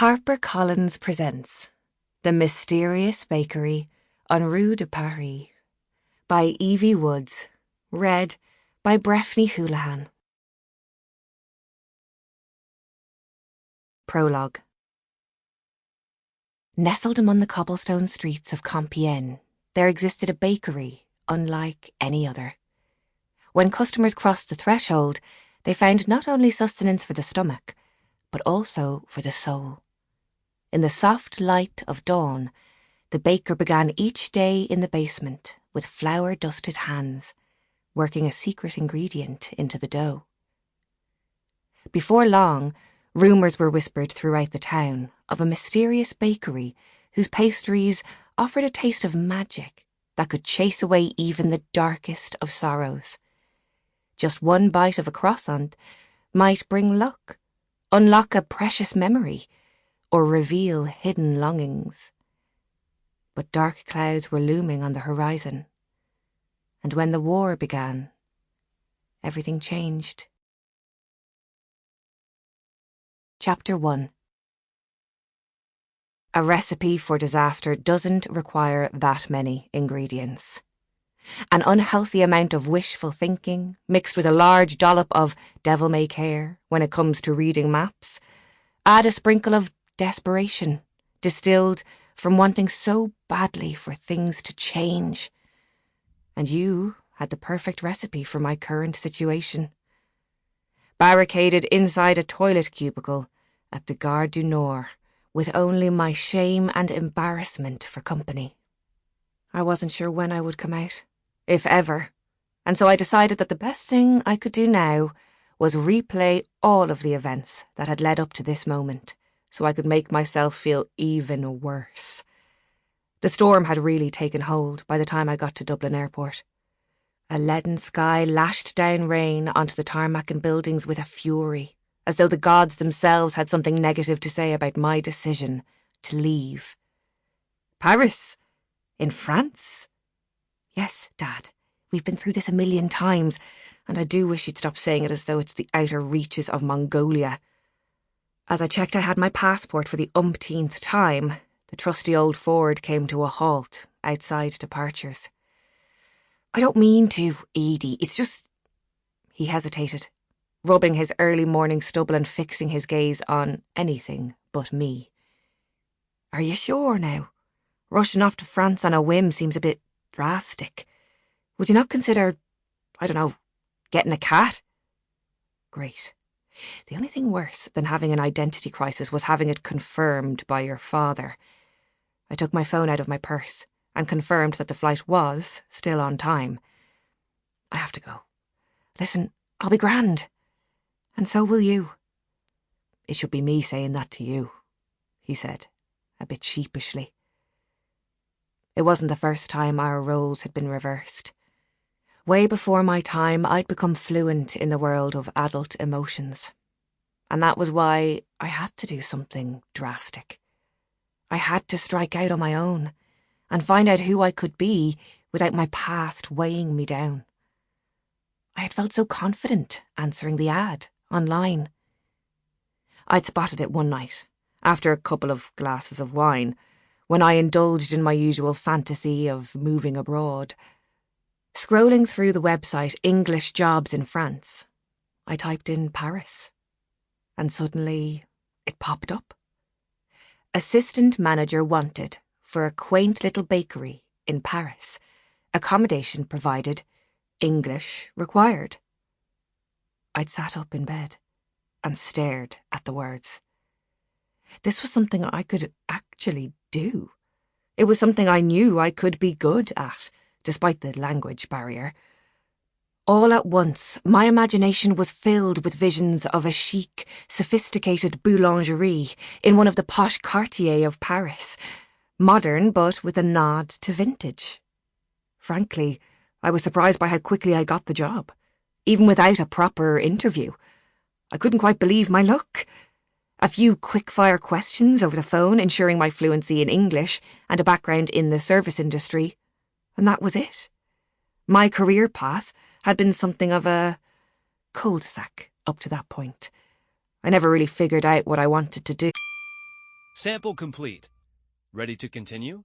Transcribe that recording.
HarperCollins presents The Mysterious Bakery on Rue de Paris by Evie Woods, read by Breffni Holahan. Prologue. Nestled among the cobblestone streets of Compiègne, there existed a bakery unlike any other. When customers crossed the threshold, they found not only sustenance for the stomach, but also for the soul. In the soft light of dawn, the baker began each day in the basement with flour-dusted hands, working a secret ingredient into the dough. Before long, rumours were whispered throughout the town of a mysterious bakery whose pastries offered a taste of magic that could chase away even the darkest of sorrows. Just one bite of a croissant might bring luck, unlock a precious memory, or reveal hidden longings. But dark clouds were looming on the horizon, and when the war began, everything changed. Chapter 1. A recipe for disaster doesn't require that many ingredients. An unhealthy amount of wishful thinking, mixed with a large dollop of devil-may-care when it comes to reading maps. Add a sprinkle of desperation, distilled from wanting so badly for things to change. And you had the perfect recipe for my current situation. Barricaded inside a toilet cubicle at the Gare du Nord, with only my shame and embarrassment for company. I wasn't sure when I would come out, if ever, and so I decided that the best thing I could do now was replay all of the events that had led up to this moment, so I could make myself feel even worse. The storm had really taken hold by the time I got to Dublin Airport. A leaden sky lashed down rain onto the tarmac and buildings with a fury, as though the gods themselves had something negative to say about my decision to leave. Paris? In France? Yes, Dad, we've been through this a million times, and I do wish you'd stop saying it as though it's the outer reaches of Mongolia. As I checked I had my passport for the umpteenth time, the trusty old Ford came to a halt outside departures. I don't mean to, Edie, it's just... He hesitated, rubbing his early morning stubble and fixing his gaze on anything but me. Are you sure now? Rushing off to France on a whim seems a bit drastic. Would you not consider, I don't know, getting a cat? Great. The only thing worse than having an identity crisis was having it confirmed by your father. I took my phone out of my purse and confirmed that the flight was still on time. I have to go. Listen, I'll be grand. And so will you. It should be me saying that to you, he said, a bit sheepishly. It wasn't the first time our roles had been reversed. Way before my time, I'd become fluent in the world of adult emotions. And that was why I had to do something drastic. I had to strike out on my own and find out who I could be without my past weighing me down. I had felt so confident answering the ad online. I'd spotted it one night, after a couple of glasses of wine, when I indulged in my usual fantasy of moving abroad. Scrolling through the website English Jobs in France, I typed in Paris, and suddenly it popped up. Assistant manager wanted for a quaint little bakery in Paris. Accommodation provided, English required. I'd sat up in bed and stared at the words. This was something I could actually do. It was something I knew I could be good at, despite the language barrier. All at once, my imagination was filled with visions of a chic, sophisticated boulangerie in one of the posh quartiers of Paris, modern but with a nod to vintage. Frankly, I was surprised by how quickly I got the job, even without a proper interview. I couldn't quite believe my luck. A few quick-fire questions over the phone, ensuring my fluency in English and a background in the service industry, and that was it. My career path had been something of a cul-de-sac up to that point. I never really figured out what I wanted to do. Sample complete. Ready to continue?